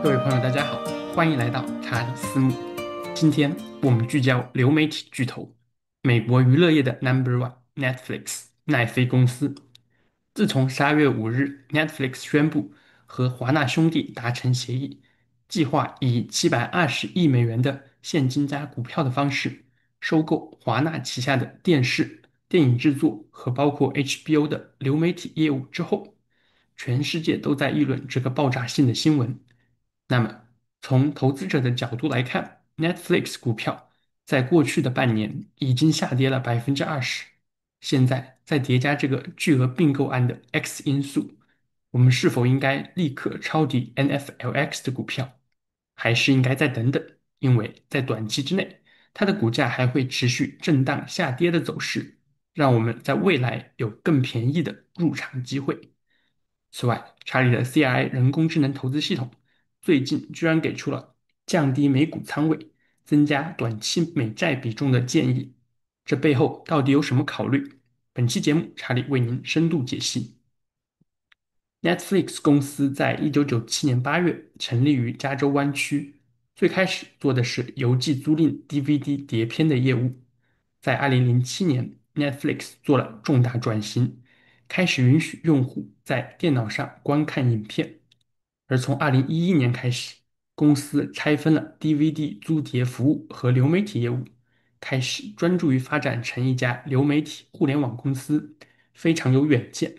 各位朋友，大家好，欢迎来到查理斯木。今天我们聚焦流媒体巨头，美国娱乐业的 Number One Netflix 奈飞公司。自从12月5日，Netflix 宣布和华纳兄弟达成协议，计划以$720亿的现金加股票的方式收购华纳旗下的电视、电影制作和包括 HBO 的流媒体业务之后，全世界都在议论这个爆炸性的新闻。那么，从投资者的角度来看，Netflix 股票在过去的半年已经下跌了20%。现在再叠加这个巨额并购案的 X 因素，我们是否应该立刻抄底 NFLX 的股票，还是应该再等等？因为在短期之内，它的股价还会持续震荡下跌的走势，让我们在未来有更便宜的入场机会。此外，查理的 CRI 人工智能投资系统最近居然给出了降低美股仓位、增加短期美债比重的建议，这背后到底有什么考虑？本期节目，查理为您深度解析。Netflix 公司在1997年8月成立于加州湾区，最开始做的是邮寄租赁 DVD 碟片的业务。在2007年，Netflix 做了重大转型，开始允许用户在电脑上观看影片。而从2011年开始，公司拆分了 DVD 租碟服务和流媒体业务，开始专注于发展成一家流媒体互联网公司，非常有远见。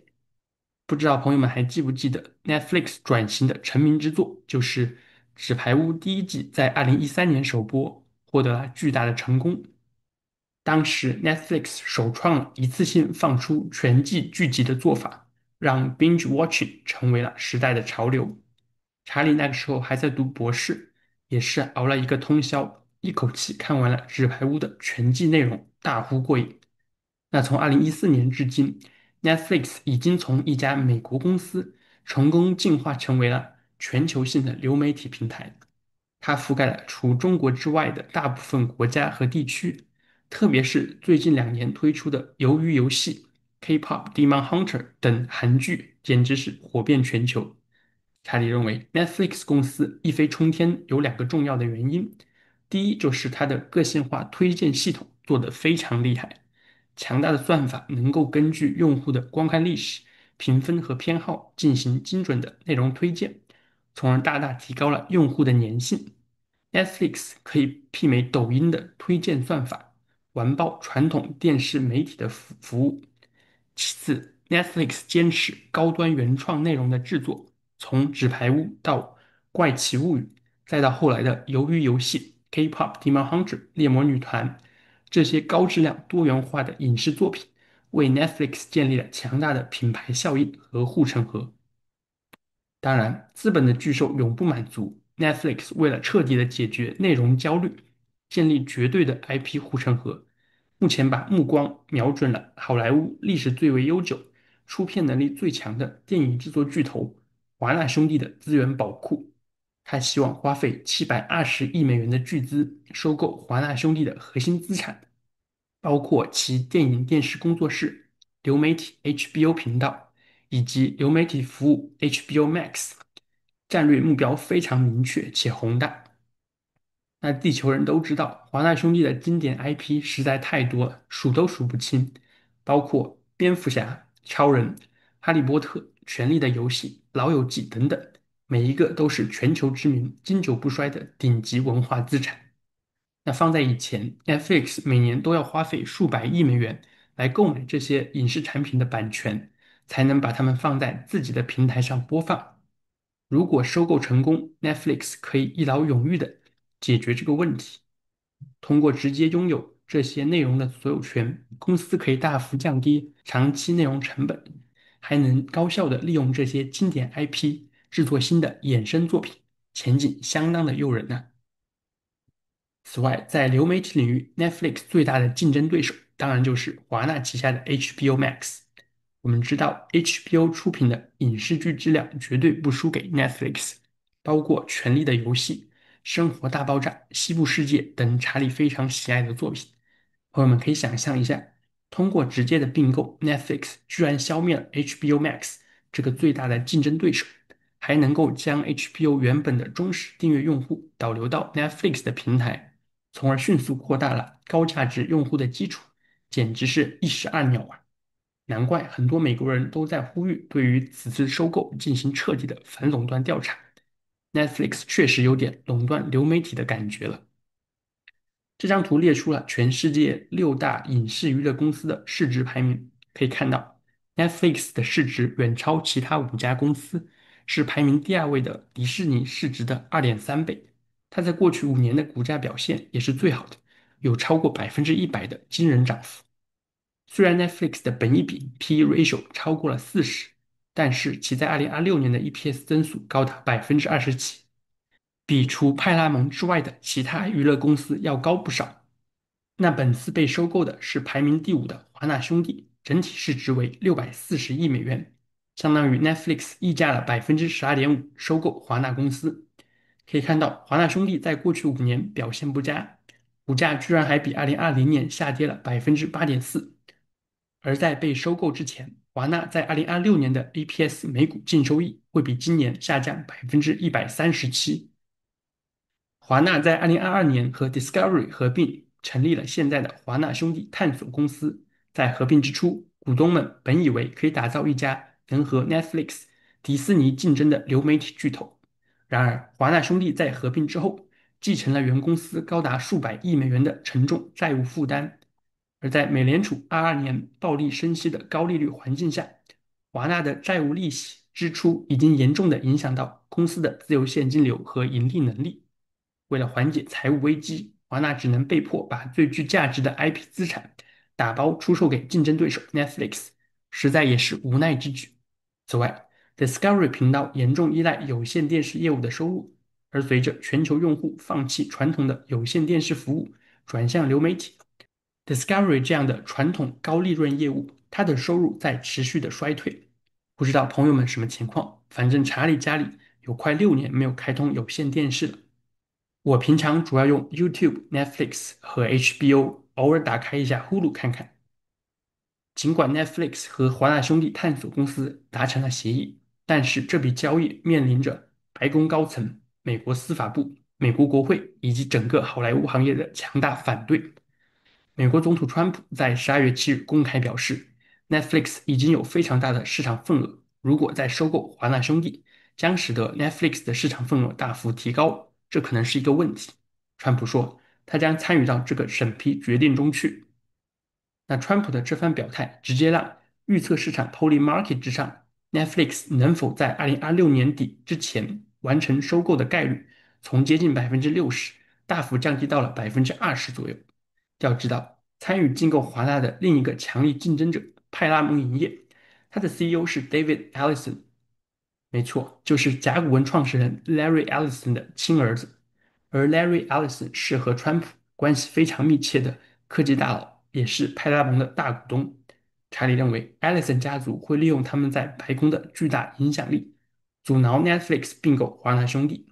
不知道朋友们还记不记得 Netflix 转型的成名之作，就是《纸牌屋》第一季在2013年首播，获得了巨大的成功。当时 Netflix 首创了一次性放出全季剧集的做法，让 binge watching 成为了时代的潮流。查理那个时候还在读博士，也是熬了一个通宵，一口气看完了《纸牌屋》的全季内容，大呼过瘾。那从2014年至今，Netflix 已经从一家美国公司成功进化成为了全球性的流媒体平台。它覆盖了除中国之外的大部分国家和地区，特别是最近2年推出的《鱿鱼游戏》、K-pop Demon Hunter 等韩剧，简直是火遍全球。查理认为，Netflix 公司一飞冲天有2个重要的原因。第一，就是它的个性化推荐系统做得非常厉害，强大的算法能够根据用户的观看历史、评分和偏好进行精准的内容推荐，从而大大提高了用户的粘性。Netflix 可以媲美抖音的推荐算法，完爆传统电视媒体的服务。其次，Netflix 坚持高端原创内容的制作，从《纸牌屋》到《怪奇物语》，再到后来的《鱿鱼游戏》、K-pop Demon Hunter、猎魔女团，这些高质量多元化的影视作品，为 Netflix 建立了强大的品牌效应和护城河。当然，资本的巨兽永不满足。Netflix 为了彻底的解决内容焦虑，建立绝对的 IP 护城河，目前把目光瞄准了好莱坞历史最为悠久、出片能力最强的电影制作巨头华纳兄弟的资源宝库。他希望花费$720亿的巨资收购华纳兄弟的核心资产，包括其电影电视工作室、流媒体 HBO 频道以及流媒体服务 HBO Max。战略目标非常明确且宏大。那地球人都知道，华纳兄弟的经典 IP 实在太多了，数都数不清，包括蝙蝠侠、超人、哈利波特、权力的游戏、老友记等等，每一个都是全球知名、经久不衰的顶级文化资产。那放在以前，Netflix 每年都要花费数百亿美元来购买这些影视产品的版权，才能把它们放在自己的平台上播放。如果收购成功，Netflix 可以一劳永逸地解决这个问题。通过直接拥有这些内容的所有权，公司可以大幅降低长期内容成本，还能高效地利用这些经典 IP 制作新的衍生作品，前景相当的诱人呢。此外，在流媒体领域，Netflix 最大的竞争对手当然就是华纳旗下的 HBO Max。我们知道，HBO 出品的影视剧质量绝对不输给 Netflix，包括《权力的游戏》《生活大爆炸》《西部世界》等查理非常喜爱的作品。朋友们可以想象一下，通过直接的并购，Netflix居然消灭了 HBO Max 这个最大的竞争对手，还能够将 HBO 原本的忠实订阅用户导流到 Netflix 的平台，从而迅速扩大了高价值用户的基础，简直是一石二鸟啊！难怪很多美国人都在呼吁对于此次收购进行彻底的反垄断调查。Netflix 确实有点垄断流媒体的感觉了。这张图列出了全世界6大影视娱乐公司的市值排名，可以看到，Netflix 的市值远超其他5家公司，是排名第2位的迪士尼市值的2.3倍。它在过去5年的股价表现也是最好的，有超过100%的惊人涨幅。虽然 Netflix 的本益比 PE ratio 超过了40，但是其在2026年的 EPS 增速高达27%，比除派拉蒙之外的其他娱乐公司要高不少。那本次被收购的是排名第5的华纳兄弟，整体市值为640亿美元，相当于 Netflix 溢价了12.5%收购华纳公司。可以看到，华纳兄弟在过去5年表现不佳，股价居然还比2020年下跌了8.4%。而在被收购之前，华纳在2026年的 EPS 每股净收益会比今年下降137%。华纳在2022年和 Discovery 合并，成立了现在的华纳兄弟探索公司。在合并之初，股东们本以为可以打造一家能和 Netflix、迪士尼竞争的流媒体巨头。然而，华纳兄弟在合并之后，继承了原公司高达数百亿美元的沉重债务负担。而在美联储22年暴力升息的高利率环境下，华纳的债务利息支出已经严重地影响到公司的自由现金流和盈利能力。为了缓解财务危机，华纳只能被迫把最具价值的 IP 资产打包出售给竞争对手 Netflix，实在也是无奈之举。此外，Discovery 频道严重依赖有线电视业务的收入，而随着全球用户放弃传统的有线电视服务，转向流媒体，Discovery 这样的传统高利润业务，它的收入在持续的衰退。不知道朋友们什么情况？反正查理家里有快6年没有开通有线电视了。我平常主要用 YouTube、Netflix 和 HBO，偶尔打开一下 Hulu 看看。尽管 Netflix 和华纳兄弟探索公司达成了协议，但是这笔交易面临着白宫高层、美国司法部、美国国会以及整个好莱坞行业的强大反对。美国总统川普在12月7日公开表示，Netflix 已经有非常大的市场份额，如果再收购华纳兄弟，将使得 Netflix 的市场份额大幅提高，这可能是一个问题。川普说，他将参与到这个审批决定中去。那川普的这番表态，直接让预测市场 Polymarket 之上，Netflix 能否在2026年底之前完成收购的概率，从接近60%大幅降低到了20%左右。要知道，参与竞购华纳的另一个强力竞争者派拉蒙影业，它的 CEO 是 David Ellison，没错，就是甲骨文创始人 Larry Ellison 的亲儿子。而 Larry Ellison 是和川普关系非常密切的科技大佬，也是派拉蒙的大股东。查理认为，Ellison 家族会利用他们在白宫的巨大影响力，阻挠 Netflix 并购华纳兄弟。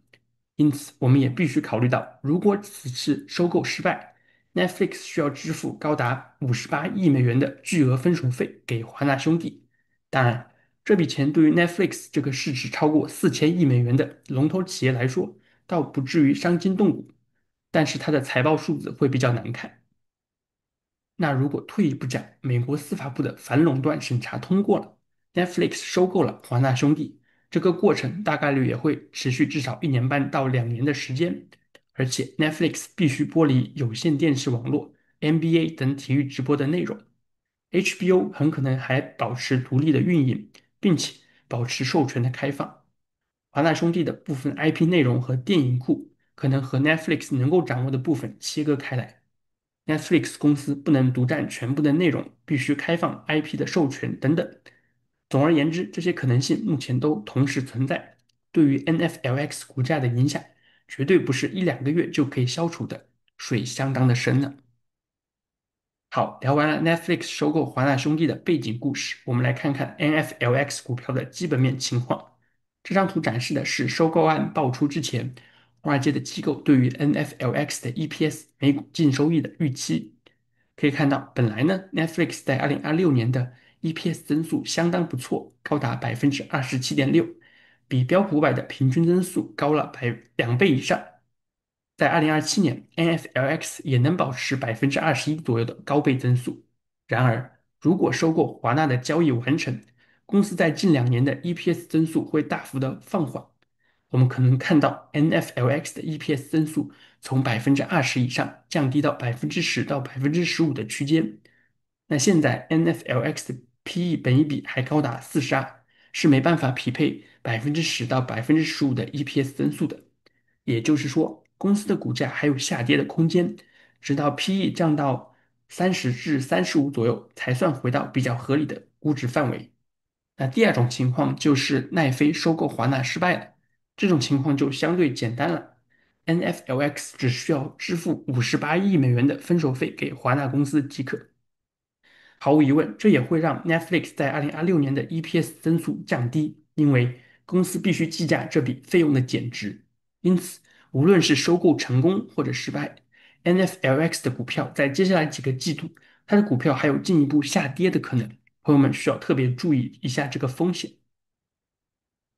因此，我们也必须考虑到，如果此次收购失败，Netflix 需要支付高达58亿美元的巨额分手费给华纳兄弟。当然，这笔钱对于 Netflix 这个市值超过4000亿美元的龙头企业来说，倒不至于伤筋动骨，但是它的财报数字会比较难看。那如果退一步讲，美国司法部的反垄断审查通过了，Netflix 收购了华纳兄弟，这个过程大概率也会持续至少1年半到2年的时间，而且 Netflix 必须剥离有线电视网络、NBA 等体育直播的内容，HBO 很可能还保持独立的运营，并且保持授权的开放。华纳兄弟的部分 IP 内容和电影库可能和 Netflix 能够掌握的部分切割开来。Netflix 公司不能独占全部的内容，必须开放 IP 的授权等等。总而言之，这些可能性目前都同时存在，对于 NFLX 股价的影响，绝对不是1、2个月就可以消除的，水相当的深了。好，聊完了 Netflix 收购华纳兄弟的背景故事，我们来看看 NFLX 股票的基本面情况。这张图展示的是收购案爆出之前，华尔街的机构对于 NFLX 的 EPS 每股净收益的预期。可以看到，本来呢，Netflix 在2026年的 EPS 增速相当不错，高达27.6%，比标普500的平均增速高了2倍以上。在2027年，NFLX 也能保持21%左右的高倍增速。然而，如果收购华纳的交易完成，公司在近2年的 EPS 增速会大幅的放缓。我们可能看到 NFLX 的 EPS 增速从20%以上降低到10%到15%的区间。那现在 NFLX 的 PE 本益比还高达42，是没办法匹配10%到15%的 EPS 增速的。也就是说，公司的股价还有下跌的空间，直到 PE 降到30至35左右，才算回到比较合理的估值范围。那第二种情况就是奈飞收购华纳失败了，这种情况就相对简单了。NFLX 只需要支付58亿美元的分手费给华纳公司即可。毫无疑问，这也会让 Netflix 在2026年的 EPS 增速降低，因为公司必须计价这笔费用的减值。因此，无论是收购成功或者失败，NFLX 的股票在接下来几个季度，它的股票还有进一步下跌的可能。朋友们需要特别注意一下这个风险。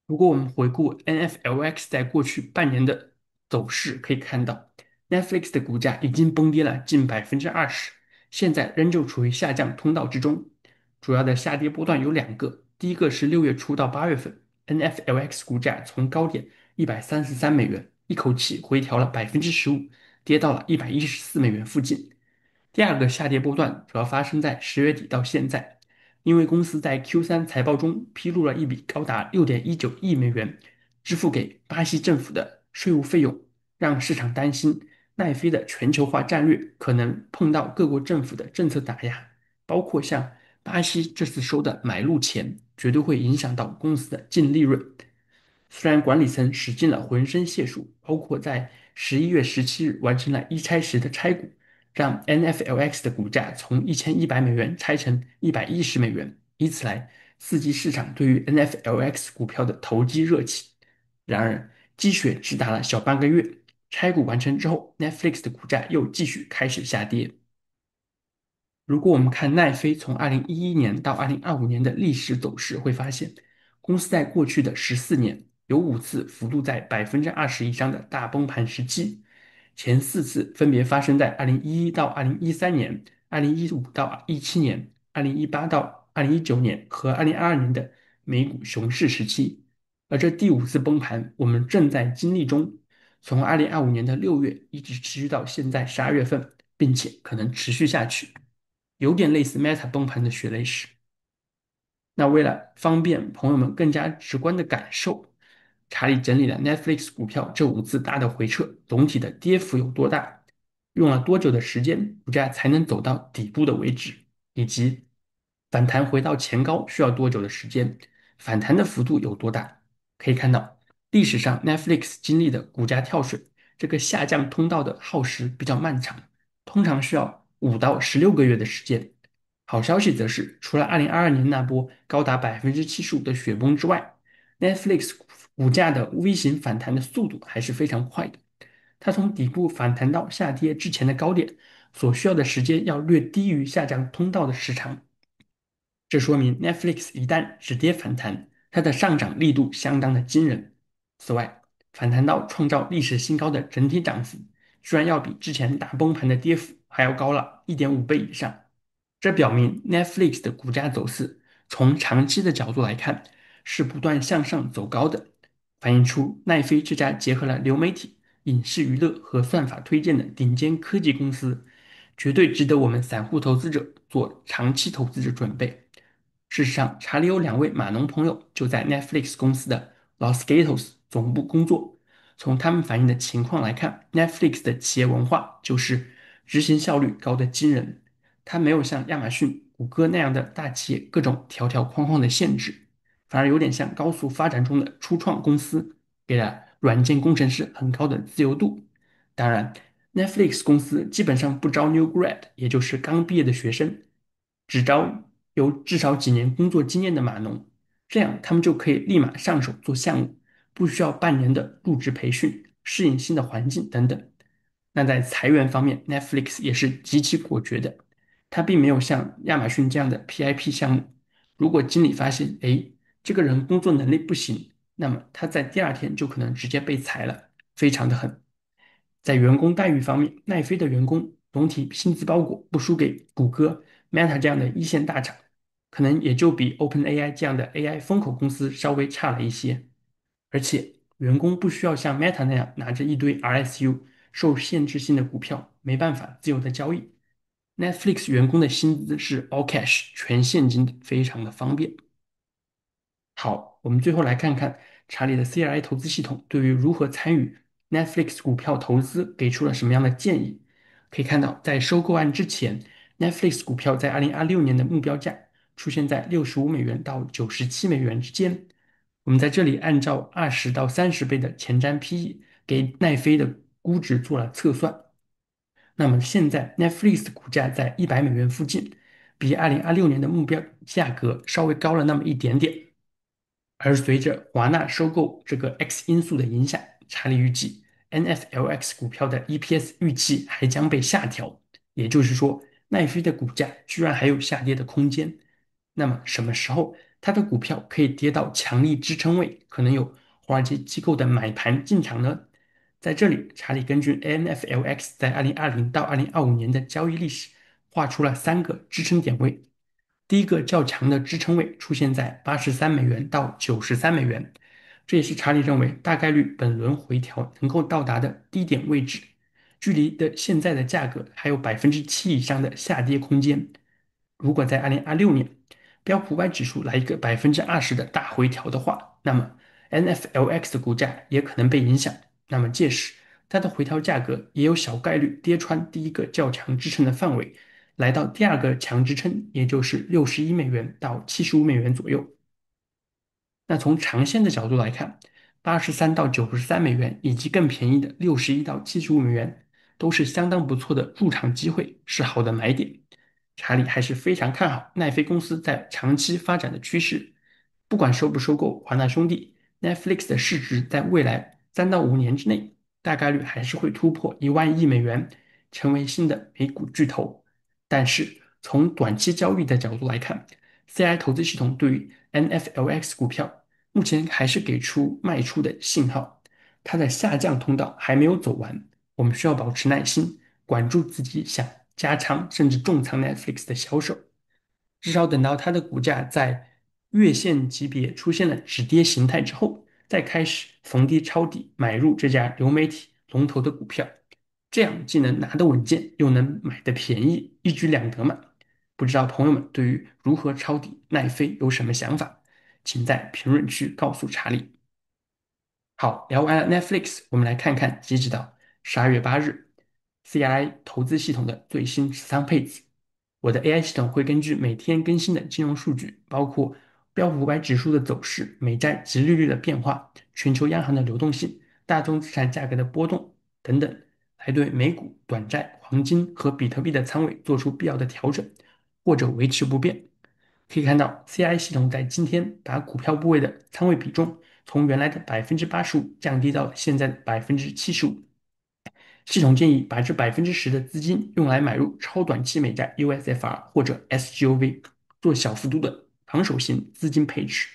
如果我们回顾 NFLX 在过去半年的走势，可以看到 Netflix 的股价已经崩跌了近20%，现在仍旧处于下降通道之中。主要的下跌波段有2个，第一个是6月初到8月份，NFLX 股价从高点133美元，一口气回调了15%，跌到了114美元附近。第二个下跌波段主要发生在10月底到现在，因为公司在 Q3 财报中披露了一笔高达6.19亿美元支付给巴西政府的税务费用，让市场担心奈飞的全球化战略可能碰到各国政府的政策打压，包括像巴西这次收的买路钱，绝对会影响到公司的净利润。虽然管理层使尽了浑身解数，包括在11月17日完成了一拆十的拆股，让 NFLX 的股价从1100美元拆成110美元，以此来刺激市场对于 NFLX 股票的投机热情。然而，积雪只打了小半个月，拆股完成之后，Netflix 的股价又继续开始下跌。如果我们看奈飞从2011年到2025年的历史走势，会发现公司在过去的14年有5次幅度在20%以上的大崩盘时期，前4次分别发生在2011到2013年、2015到2017年、2018到2019年和2022年的美股熊市时期。而这第5次崩盘，我们正在经历中，从2025年的6月一直持续到现在12月份，并且可能持续下去。有点类似 Meta 崩盘的血泪史。那为了方便朋友们更加直观的感受，查理整理了 Netflix 股票这5次大的回撤，总体的跌幅有多大，用了多久的时间，股价才能走到底部的位置，以及反弹回到前高需要多久的时间，反弹的幅度有多大。可以看到，历史上 Netflix 经历的股价跳水，这个下降通道的耗时比较漫长，通常需要5到16个月的时间。好消息则是，除了2022年那波高达75%的雪崩之外，Netflix 股价的 V 型反弹的速度还是非常快的。它从底部反弹到下跌之前的高点，所需要的时间要略低于下降通道的时长。这说明 Netflix 一旦止跌反弹，它的上涨力度相当的惊人。此外，反弹到创造历史新高的整体涨幅，居然要比之前大崩盘的跌幅还要高了1.5倍以上。这表明 Netflix 的股价走势从长期的角度来看是不断向上走高的，反映出奈飞这家结合了流媒体、影视娱乐和算法推荐的顶尖科技公司，绝对值得我们散户投资者做长期投资的准备。事实上，查理有2位码农朋友就在 Netflix 公司的 Los Gatos 总部工作。从他们反映的情况来看，Netflix 的企业文化就是执行效率高的惊人。它没有像亚马逊、谷歌那样的大企业各种条条框框的限制，反而有点像高速发展中的初创公司，给了软件工程师很高的自由度。当然，Netflix 公司基本上不招 new grad，也就是刚毕业的学生，只招有至少几年工作经验的码农，这样他们就可以立马上手做项目，不需要半年的入职培训、适应新的环境等等。那在裁员方面，Netflix 也是极其果决的，它并没有像亚马逊这样的 PIP 项目，如果经理发现，哎，这个人工作能力不行，那么他在第二天就可能直接被裁了，非常的狠。在员工待遇方面，奈飞的员工总体薪资包裹不输给谷歌、Meta 这样的一线大厂，可能也就比 OpenAI 这样的 AI 风口公司稍微差了一些。而且，员工不需要像 Meta 那样拿着一堆 RSU 受限制性的股票，没办法自由的交易。Netflix 员工的薪资是 all cash 全现金的，非常的方便。好，我们最后来看看查理的 CRI 投资系统对于如何参与 Netflix 股票投资给出了什么样的建议。可以看到，在收购案之前，Netflix 股票在2026年的目标价出现在65美元到97美元之间。我们在这里按照20到30倍的前瞻 PE 给奈飞的估值做了测算。那么现在 Netflix 的股价在100美元附近，比2026年的目标价格稍微高了那么一点点。而随着华纳收购这个 X 因素的影响，查理预计 NFLX 股票的 EPS 预期还将被下调，也就是说，奈飞的股价居然还有下跌的空间。那么什么时候它的股票可以跌到强力支撑位，可能有华尔街机构的买盘进场呢？在这里，查理根据 NFLX 在2020到2025年的交易历史，画出了3个支撑点位。第一个较强的支撑位出现在83美元到93美元，这也是查理认为大概率本轮回调能够到达的低点位置，距离的现在的价格还有7%以上的下跌空间。如果在2026年标普五百指数来一个20%的大回调的话，那么 NFLX 的股价也可能被影响。那么届时它的回调价格也有小概率跌穿第一个较强支撑的范围，来到第二个强支撑，也就是61美元到75美元左右。那从长线的角度来看，83到93美元以及更便宜的61到75美元，都是相当不错的入场机会，是好的买点。查理还是非常看好奈飞公司在长期发展的趋势，不管收不收购华纳兄弟，Netflix 的市值在未来3到5年之内，大概率还是会突破1万亿美元，成为新的美股巨头。但是从短期交易的角度来看，CI 投资系统对于 NFLX 股票目前还是给出卖出的信号，它的下降通道还没有走完，我们需要保持耐心，管住自己想加仓甚至重仓 Netflix 的销售，至少等到它的股价在月线级别出现了止跌形态之后，再开始逢低抄底买入这家流媒体龙头的股票，这样既能拿得稳健，又能买得便宜，一举两得嘛。不知道朋友们对于如何抄底奈飞有什么想法？请在评论区告诉查理。好，聊完了 Netflix，我们来看看截止到12月8日，CRI 投资系统的最新持仓配置。我的 AI 系统会根据每天更新的金融数据，包括标普五百指数的走势、美债直利率的变化、全球央行的流动性、大宗资产价格的波动等等，来对美股、短债、黄金和比特币的仓位做出必要的调整，或者维持不变。可以看到，CI 系统在今天把股票部位的仓位比重从原来的85%降低到了现在的75%。系统建议把这10%的资金用来买入超短期美债 USFR 或者 SGOV，做小幅度的防守型资金配置。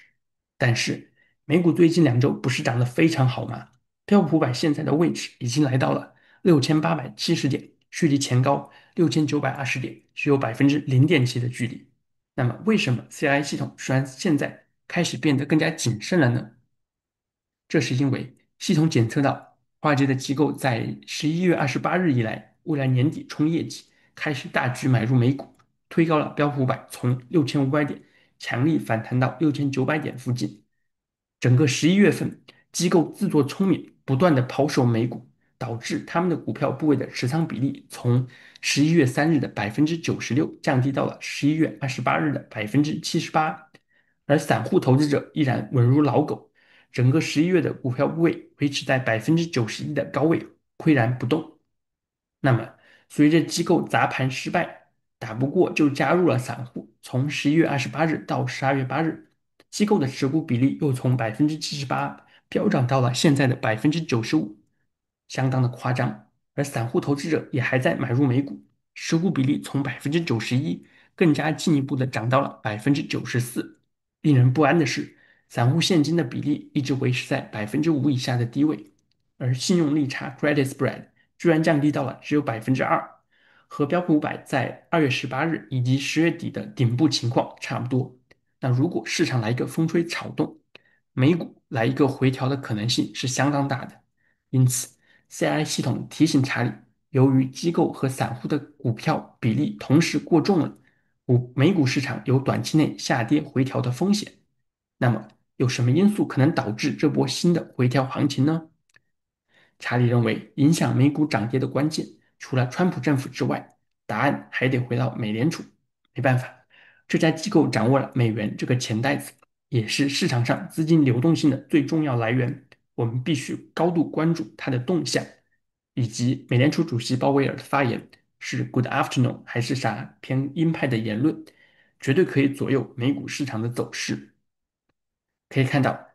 但是美股最近2周不是涨得非常好吗？标普五百现在的位置已经来到了6870点，距离前高6920点只有0.7%的距离。那么为什么 CI 系统虽然现在开始变得更加谨慎了呢？这是因为系统检测到华尔街的机构在11月28日以来，为了年底冲业绩，开始大举买入美股，推高了标普五百从6500点强力反弹到6900点附近。整个11月份，机构自作聪明，不断的抛售美股，导致他们的股票部位的持仓比例从11月3日的96%降低到了11月28日的78%，而散户投资者依然稳如老狗。整个11月的股票部位维持在91%的高位，岿然不动。那么，随着机构砸盘失败，打不过就加入了散户，从11月28日到12月8日，机构的持股比例又从78%飙涨到了现在的95%，相当的夸张。而散户投资者也还在买入美股，持股比例从91%更加进一步的涨到了94%。令人不安的是，散户现金的比例一直维持在5%以下的低位，而信用利差 （credit spread） 居然降低到了只有2%，和标普500在2月18日以及10月底的顶部情况差不多。那如果市场来一个风吹草动，美股来一个回调的可能性是相当大的。因此，CI 系统提醒查理，由于机构和散户的股票比例同时过重了，美股市场有短期内下跌回调的风险。那么，有什么因素可能导致这波新的回调行情呢？查理认为，影响美股涨跌的关键，除了川普政府之外，答案还得回到美联储。没办法，这家机构掌握了美元这个钱袋子，也是市场上资金流动性的最重要来源。我们必须高度关注它的动向，以及美联储主席鲍威尔的发言是 “Good afternoon” 还是啥偏鹰派的言论，绝对可以左右美股市场的走势。可以看到，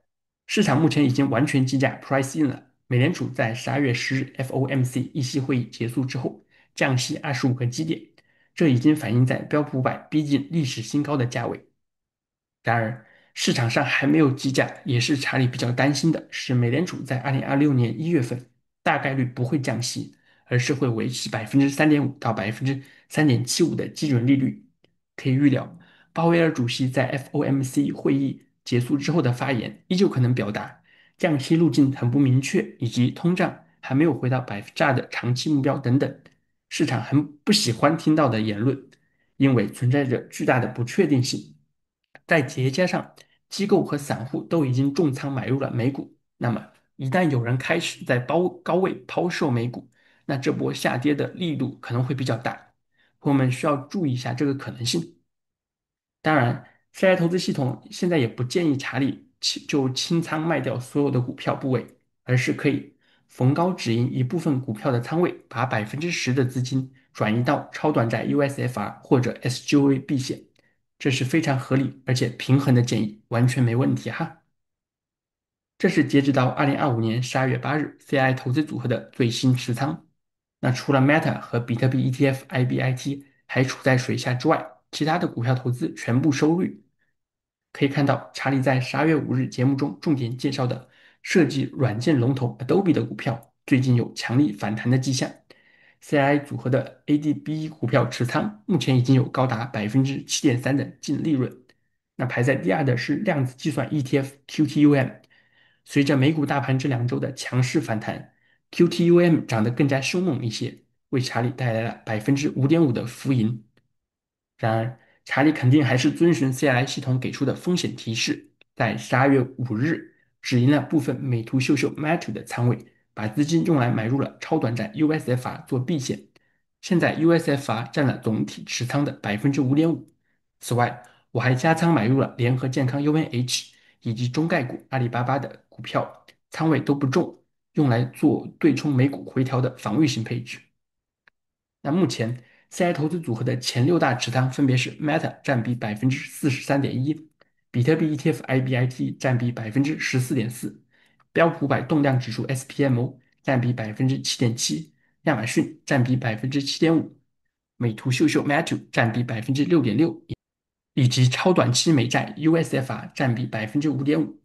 市场目前已经完全计价 price in 了。美联储在12月10日 FOMC 议息会议结束之后，降息25个基点，这已经反映在标普500逼近历史新高的价位。然而，市场上还没有计价，也是查理比较担心的是，美联储在2026年1月份大概率不会降息，而是会维持3.5%到3.75%的基准利率。可以预料，鲍威尔主席在 FOMC 会议结束之后的发言，依旧可能表达降息路径很不明确，以及通胀还没有回到2%的长期目标等等，市场很不喜欢听到的言论，因为存在着巨大的不确定性。再叠加上机构和散户都已经重仓买入了美股，那么一旦有人开始在高位抛售美股，那这波下跌的力度可能会比较大，我们需要注意一下这个可能性。当然，CI 投资系统现在也不建议查理清仓卖掉所有的股票部位，而是可以逢高止盈一部分股票的仓位，把10%的资金转移到超短债 USFR 或者 SGOA 避险，这是非常合理而且平衡的建议，完全没问题哈。这是截止到2025年12月8日 CI 投资组合的最新持仓。那除了 Meta 和比特币 ETF IBIT 还处在水下之外，其他的股票投资全部收绿。可以看到，查理在12月5日节目中重点介绍的设计软件龙头 Adobe 的股票，最近有强力反弹的迹象。CI 组合的 ADB 股票持仓目前已经有高达7.3%的净利润。那排在第二的是量子计算 ETF QTUM。随着美股大盘这2周的强势反弹，QTUM 涨得更加凶猛一些，为查理带来了5.5%的浮盈。然而，查理肯定还是遵循 CLI 系统给出的风险提示，在12月5日止盈了部分美图秀秀 Meta 的仓位，把资金用来买入了超短债 USFR 做避险。现在 USFR 占了总体持仓的5.5%。此外，我还加仓买入了联合健康 UNH 以及中概股阿里巴巴的股票，仓位都不重，用来做对冲美股回调的防御性配置。那目前 CI 投资组合的前6大持仓分别是 Meta 占比43.1%，比特币 ETF IBIT 占比14.4%，标普500动量指数 SPMO 占比7.7%，亚马逊占比7.5%，美图秀秀 Meta 占比6.6%，以及超短期美债 USFR 占比5.5%。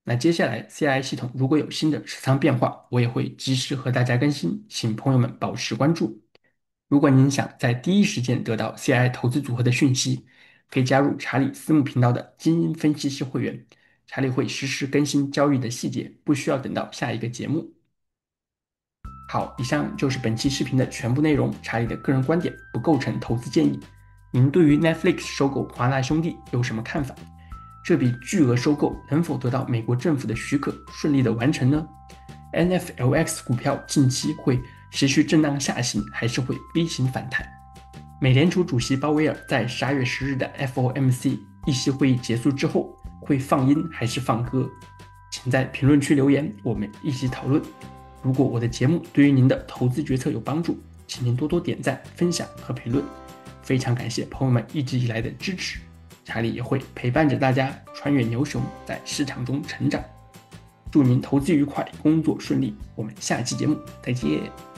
那接下来 CI 系统如果有新的持仓变化，我也会及时和大家更新，请朋友们保持关注。如果您想在第一时间得到 CI 投资组合的讯息，可以加入查理私募频道的精英分析师会员，查理会实时更新交易的细节，不需要等到下一个节目。好，以上就是本期视频的全部内容，查理的个人观点不构成投资建议。您对于 Netflix 收购华纳兄弟有什么看法？这笔巨额收购能否得到美国政府的许可，顺利的完成呢？NFLX 股票近期会持续震荡下行，还是会 V 型反弹？美联储主席鲍威尔在12月10日的 FOMC 议息会议结束之后，会放鹰还是放鸽？请在评论区留言，我们一起讨论。如果我的节目对于您的投资决策有帮助，请您多多点赞、分享和评论。非常感谢朋友们一直以来的支持，查理也会陪伴着大家穿越牛熊，在市场中成长。祝您投资愉快，工作顺利，我们下期节目再见。